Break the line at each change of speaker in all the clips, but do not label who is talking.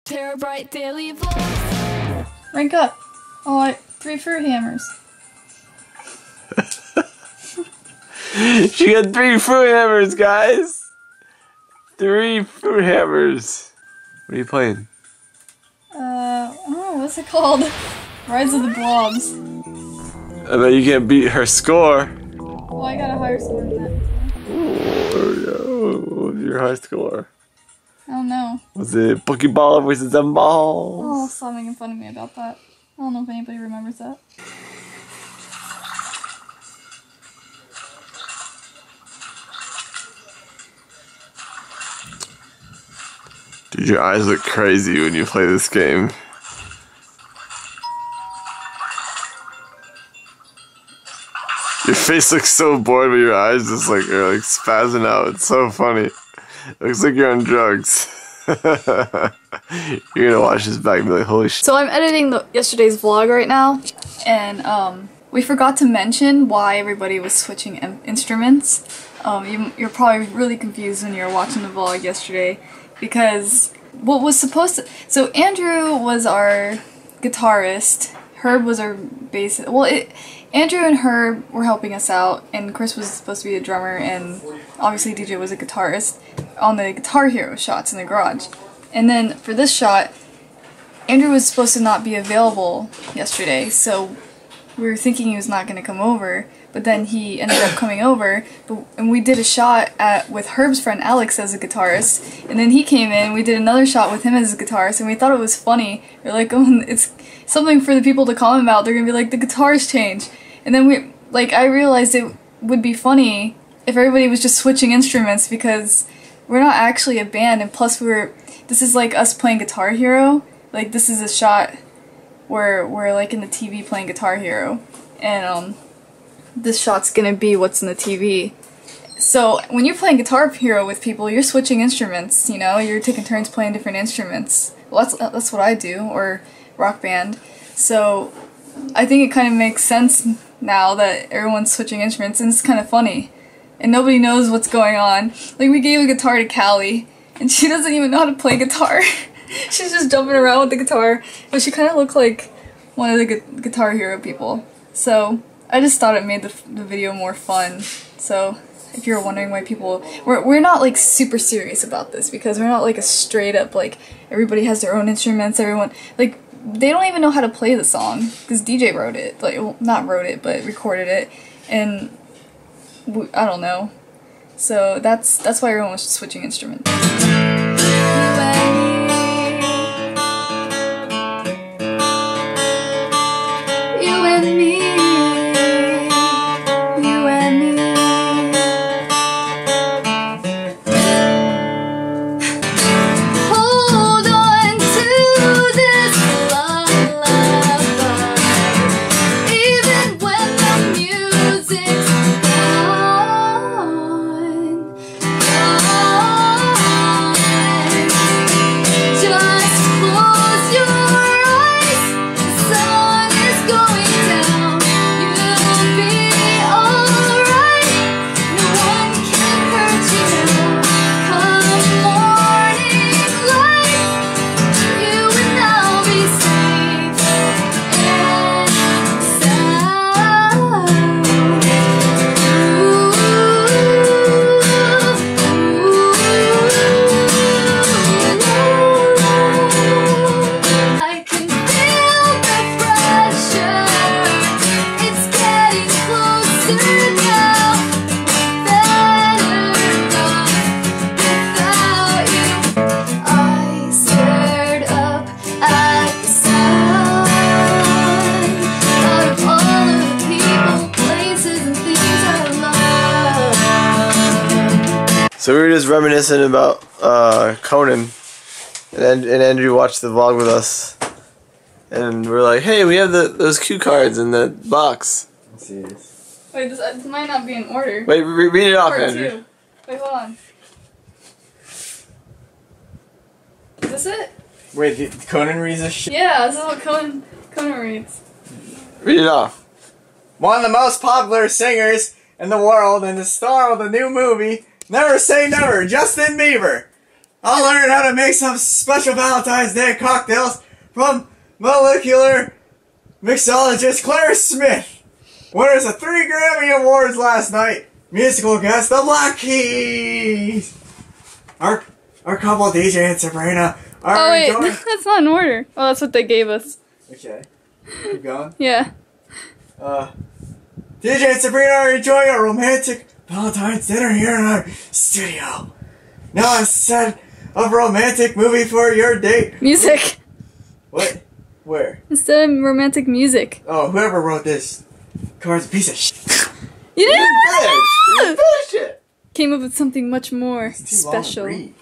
TeraBrite daily vlogs.
Rank up. Oh, 3 fruit hammers.
She got 3 fruit hammers, guys. 3 fruit hammers. What are you playing?
I don't know, what's it called? Rise of the Blobs.
I bet you can't beat her score.
Well, I got a higher score than that.
What was your high score?
I don't know.
Was it Pokeball versus them balls?
Oh, stop making fun of me about that. I don't know if anybody remembers that.
Dude, your eyes look crazy when you play this game. Your face looks so bored, but your eyes just like are like spazzing out. It's so funny. It looks like you're on drugs. You're gonna watch this back and be like, holy shit.
So I'm editing yesterday's vlog right now, and we forgot to mention why everybody was switching instruments. You're probably really confused when you're watching the vlog yesterday, because what was supposed to... So Andrew was our guitarist, Herb was our bassist. Well, Andrew and Herb were helping us out, and Chris was supposed to be a drummer, and obviously DJ was a guitarist on the Guitar Hero shots in the garage. And then for this shot, Andrew was supposed to not be available yesterday, so we were thinking he was not going to come over, but then he ended up coming over, and we did a shot with Herb's friend Alex as a guitarist, and then he came in, we did another shot with him as a guitarist, and we thought it was funny. We're like, oh, it's something for the people to comment about. They're going to be like, the guitars changed. And then I realized it would be funny if everybody was just switching instruments, because we're not actually a band, and plus this is like us playing Guitar Hero. Like, this is a shot where we're like in the TV playing Guitar Hero, and this shot's gonna be what's in the TV. So when you're playing Guitar Hero with people, you're switching instruments, you know, you're taking turns playing different instruments. Well, that's what I do, or Rock Band. So I think it kind of makes sense now that everyone's switching instruments, and it's kind of funny. And nobody knows what's going on. Like, we gave a guitar to Callie, and she doesn't even know how to play guitar. She's just jumping around with the guitar, but she kind of looked like one of the Guitar Hero people. So I just thought it made the video more fun. So if you're wondering why people... We're not like super serious about this, because we're not like a straight up like everybody has their own instruments, everyone... Like, they don't even know how to play the song, because DJ wrote it. Like, well, not wrote it, but recorded it. And I don't know. So that's why everyone was switching instruments.
So we were just reminiscing about Conan, and Andrew watched the vlog with us, and we're like, hey, we have those cue cards in the box.
Let's see this. Wait, this might not be in order.
Wait, read it off,
Part
Andrew.
2. Wait, hold on. Is this it?
Wait, Conan reads this shit?
Yeah, this is what Conan reads.
Read it off.
One of the most popular singers in the world and the star of the new movie, Never Say Never, Justin Bieber. I'll learn how to make some special Valentine's Day cocktails from molecular mixologist Claire Smith. Winners of 3 Grammy Awards last night. Musical guest, the Black Keys. Our couple DJ and Sabrina are
Oh wait,
enjoying...
that's not in order. Oh, that's what they gave us.
Okay. Keep going.
Yeah.
DJ and Sabrina are enjoying a romantic Valentine's dinner here in our studio. Now instead of romantic movie for your date.
Music.
What? Where?
Instead of romantic music.
Oh, whoever wrote this card's a piece of shit.
You didn't
Finish it.
Came up with something much more
It's too long to
special.
read.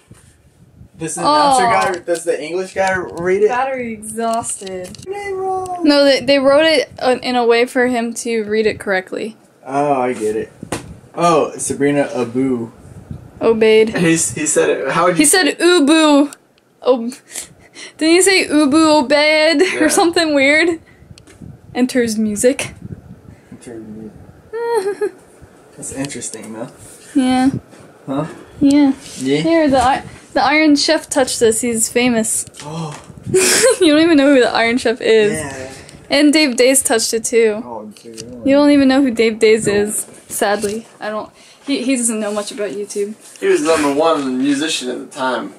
Does the announcer
Aw.
guy, does the English guy read it?
Battery exhausted.
Name wrong.
No, they wrote it in a way for him to read it correctly.
Oh, I get it. Oh, Sabrina Abu.
Obeyed.
He said it. How would you?
He said ubu. Didn't he say ubu obeyed
Yeah.
or something weird? Enters music.
That's interesting, though.
Yeah.
Huh?
Yeah.
Yeah.
Here, the Iron Chef touched this. He's famous.
Oh,
You don't even know who the Iron Chef is.
yeah.
And Dave Days touched it too.
Oh, dude.
You don't even know who Dave Days is. Sadly, I don't. He doesn't know much about YouTube.
He was #1 musician at the time.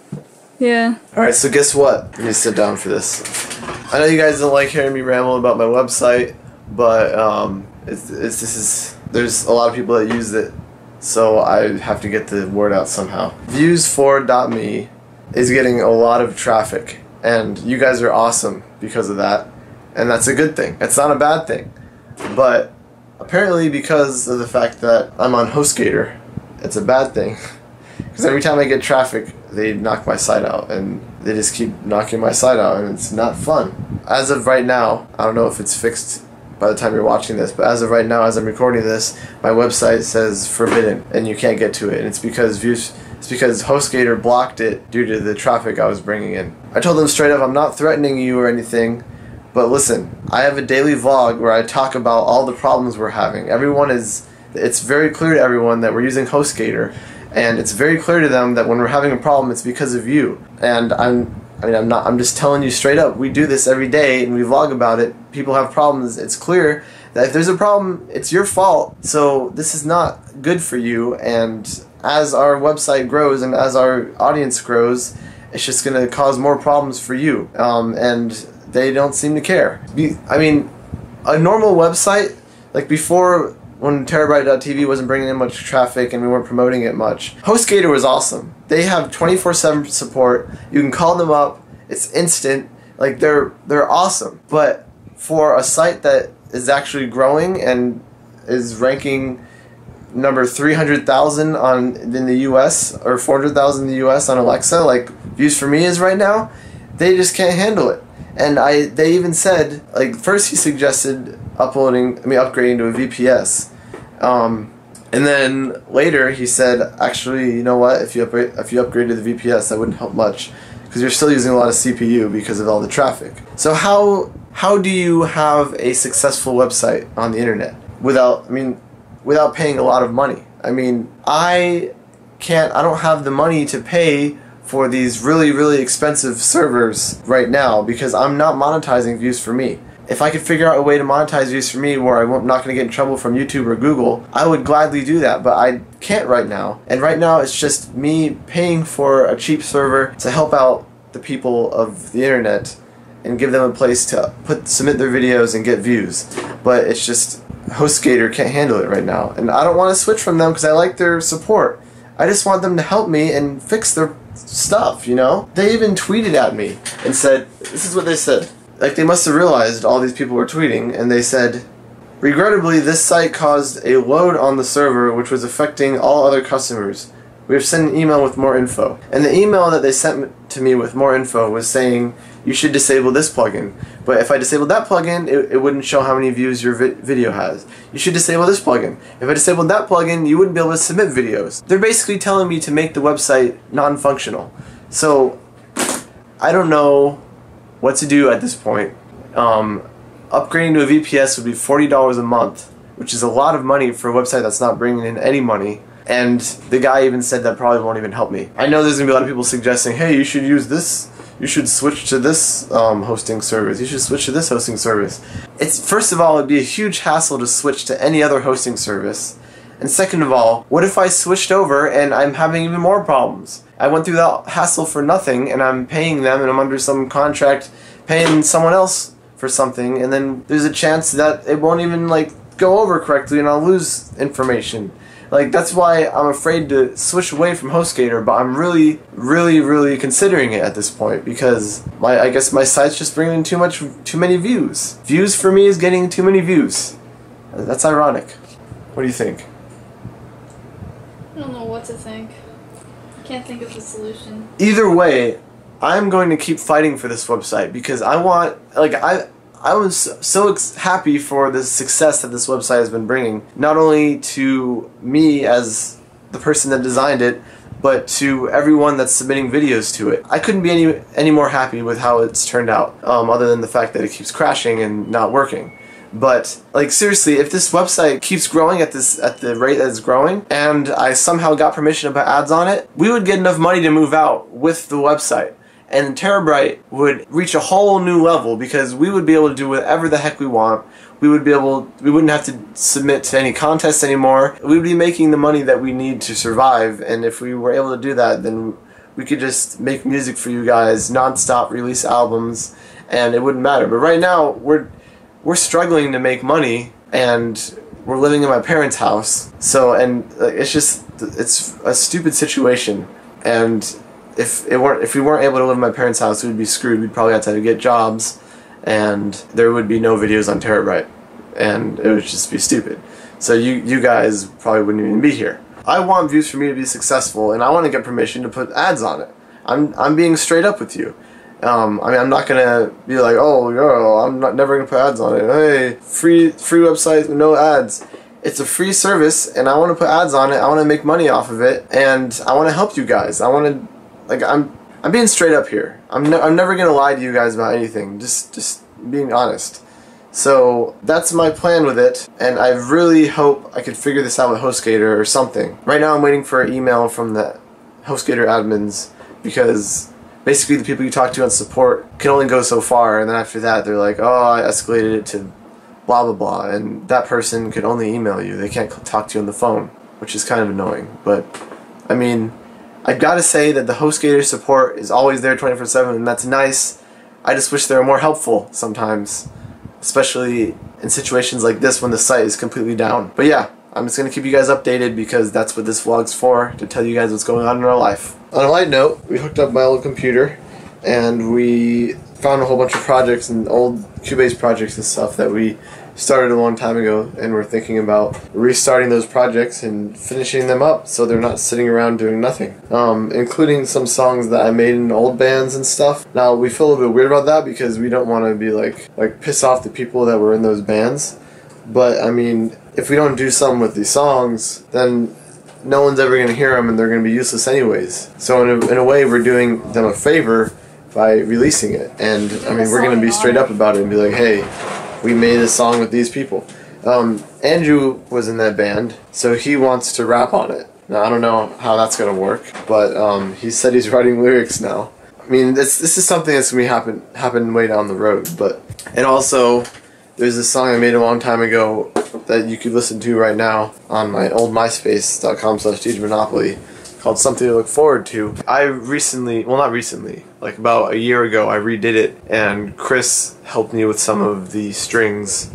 Yeah.
Alright, so guess what? Let me sit down for this. I know you guys don't like hearing me ramble about my website, but there's a lot of people that use it, so I have to get the word out somehow. Views4.me is getting a lot of traffic, and you guys are awesome because of that, and that's a good thing. It's not a bad thing, but apparently because of the fact that I'm on HostGator, it's a bad thing. Because every time I get traffic, they knock my site out, and they just keep knocking my site out, and it's not fun. As of right now, I don't know if it's fixed by the time you're watching this, but as of right now, as I'm recording this, my website says forbidden, and you can't get to it, and it's because HostGator blocked it due to the traffic I was bringing in. I told them straight up, I'm not threatening you or anything, but listen, I have a daily vlog where I talk about all the problems we're having. It's very clear to everyone that we're using HostGator, and it's very clear to them that when we're having a problem, it's because of you. And I'm just telling you straight up, we do this every day and we vlog about it. People have problems. It's clear that if there's a problem, it's your fault. So this is not good for you, and as our website grows and as our audience grows, it's just going to cause more problems for you. And they don't seem to care. I mean, a normal website, like before, when TeraBrite.tv wasn't bringing in much traffic and we weren't promoting it much, HostGator was awesome. They have 24/7 support. You can call them up. It's instant. Like, they're awesome. But for a site that is actually growing and is ranking number 300,000 in the US or 400,000 in the US on Alexa, like Views for Me is right now, they just can't handle it. And they even said, like, first he suggested upgrading to a VPS, and then later he said, actually, you know what? If you upgrade to the VPS, that wouldn't help much because you're still using a lot of CPU because of all the traffic. So how do you have a successful website on the internet without paying a lot of money? I mean, I don't have the money to pay for these really, really expensive servers right now because I'm not monetizing Views for Me. If I could figure out a way to monetize Views for Me where I'm not going to get in trouble from YouTube or Google, I would gladly do that, but I can't right now. And right now it's just me paying for a cheap server to help out the people of the internet and give them a place to submit their videos and get views. But it's just HostGator can't handle it right now. And I don't want to switch from them because I like their support. I just want them to help me and fix their stuff, you know? They even tweeted at me and said, this is what they said. Like, they must have realized all these people were tweeting, and they said, regrettably, this site caused a load on the server which was affecting all other customers. We have sent an email with more info. And the email that they sent to me with more info was saying, you should disable this plugin. But if I disabled that plugin, it wouldn't show how many views your video has. You should disable this plugin. If I disabled that plugin, you wouldn't be able to submit videos. They're basically telling me to make the website non-functional. So, I don't know what to do at this point. Upgrading to a VPS would be $40 a month, which is a lot of money for a website that's not bringing in any money. And the guy even said that probably won't even help me. I know there's gonna be a lot of people suggesting, hey, you should use this, you should switch to this hosting service, you should switch to this hosting service. First of all, it'd be a huge hassle to switch to any other hosting service. And second of all, what if I switched over and I'm having even more problems? I went through that hassle for nothing, and I'm paying them, and I'm under some contract paying someone else for something, and then there's a chance that it won't even like go over correctly and I'll lose information. Like, that's why I'm afraid to switch away from HostGator, but I'm really, really, really considering it at this point, because I guess my site's just bringing in too many views. Views for me is getting too many views. That's ironic. What do you think?
I don't know what to think. I can't think of the solution.
Either way, I'm going to keep fighting for this website, because I want, like, I was so happy for the success that this website has been bringing, not only to me as the person that designed it, but to everyone that's submitting videos to it. I couldn't be any more happy with how it's turned out, other than the fact that it keeps crashing and not working. But, like, seriously, if this website keeps growing at the rate that it's growing, and I somehow got permission to put ads on it, we would get enough money to move out with the website. And TeraBrite would reach a whole new level, because we would be able to do whatever the heck we want. We wouldn't have to submit to any contests anymore. We would be making the money that we need to survive, and if we were able to do that, then we could just make music for you guys, non-stop, release albums, and it wouldn't matter. But right now, we're struggling to make money, and we're living in my parents' house. So, and it's a stupid situation, and if we weren't able to live in my parents' house, we'd be screwed. We'd probably have to get jobs, and there would be no videos on TeraBrite, and it would just be stupid. So you guys probably wouldn't even be here. I want Views for me to be successful, and I want to get permission to put ads on it. I'm being straight up with you. I mean, I'm not gonna be like, oh, yo, I'm never gonna put ads on it. Hey, free website with no ads. It's a free service, and I want to put ads on it. I want to make money off of it, and I want to help you guys. I want to. Like, I'm being straight up here. I'm never gonna lie to you guys about anything. Just being honest. So that's my plan with it, and I really hope I could figure this out with HostGator or something. Right now I'm waiting for an email from the HostGator admins, because basically the people you talk to on support can only go so far, and then after that they're like, oh, I escalated it to blah blah blah, and that person could only email you. They can't talk to you on the phone, which is kind of annoying. But I mean, I've got to say that the HostGator support is always there 24/7, and that's nice. I just wish they were more helpful sometimes, especially in situations like this when the site is completely down. But yeah, I'm just going to keep you guys updated, because that's what this vlog's for, to tell you guys what's going on in our life. On a light note, we hooked up my old computer, and we found a whole bunch of projects and old Cubase projects and stuff that we started a long time ago, and we're thinking about restarting those projects and finishing them up so they're not sitting around doing nothing, including some songs that I made in old bands and stuff. Now, we feel a little bit weird about that, because we don't want to be like piss off the people that were in those bands, but I mean, if we don't do something with these songs, then no one's ever going to hear them, and they're going to be useless anyways. So in a way, we're doing them a favor by releasing it, and I mean, we're going to be straight up about it and be like, hey, we made a song with these people. Andrew was in that band, so he wants to rap on it. Now, I don't know how that's going to work, but he said he's writing lyrics now. I mean, this is something that's going to happen way down the road. And also, there's a song I made a long time ago that you could listen to right now on my old myspace.com/DJMonopoly, called Something to Look Forward To. I recently, well, not recently, like about a year ago, I redid it, and Chris helped me with some of the strings,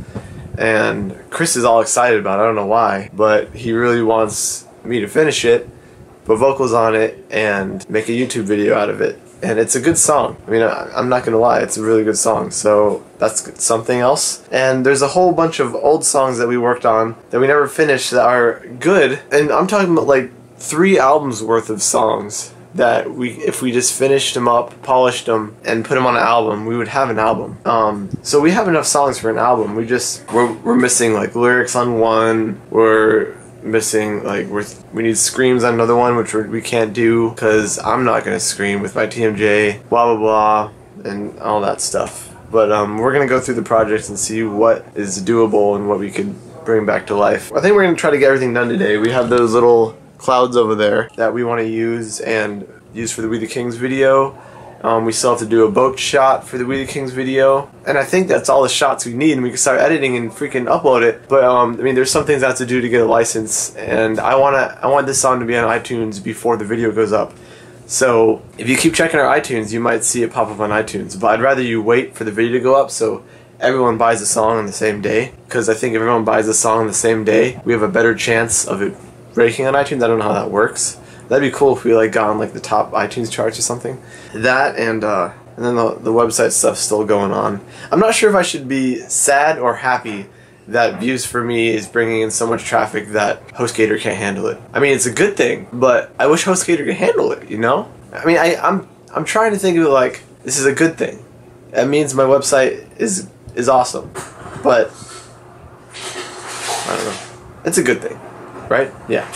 and Chris is all excited about it. I don't know why, but he really wants me to finish it, put vocals on it, and make a YouTube video out of it. And it's a good song. I mean, I'm not gonna lie, it's a really good song, so that's something else. And there's a whole bunch of old songs that we worked on that we never finished that are good, and I'm talking about like 3 albums worth of songs that if we just finished them up, polished them, and put them on an album, we would have an album. So we have enough songs for an album. We're missing like lyrics on one. We're missing like we need screams on another one, which we can't do because I'm not gonna scream with my TMJ. Blah blah blah, and all that stuff. But we're gonna go through the projects and see what is doable and what we could bring back to life. I think we're gonna try to get everything done today. We have those little clouds over there that we want to use and use for the We the Kings video. We still have to do a boat shot for the We the Kings video, and I think that's all the shots we need, and we can start editing and freaking upload it. But I mean, there's some things I have to do to get a license, and I want this song to be on iTunes before the video goes up. So if you keep checking our iTunes, you might see it pop up on iTunes. But I'd rather you wait for the video to go up so everyone buys the song on the same day, because I think if everyone buys the song on the same day, we have a better chance of it breaking on iTunes. I don't know how that works. That'd be cool if we like got on like the top iTunes charts or something. That and then the website stuff's still going on. I'm not sure if I should be sad or happy that Views for Me is bringing in so much traffic that HostGator can't handle it. I mean, it's a good thing, but I wish HostGator could handle it, you know? I mean, I'm trying to think of it like, this is a good thing. That means my website is awesome, but I don't know. It's a good thing, right? Yeah.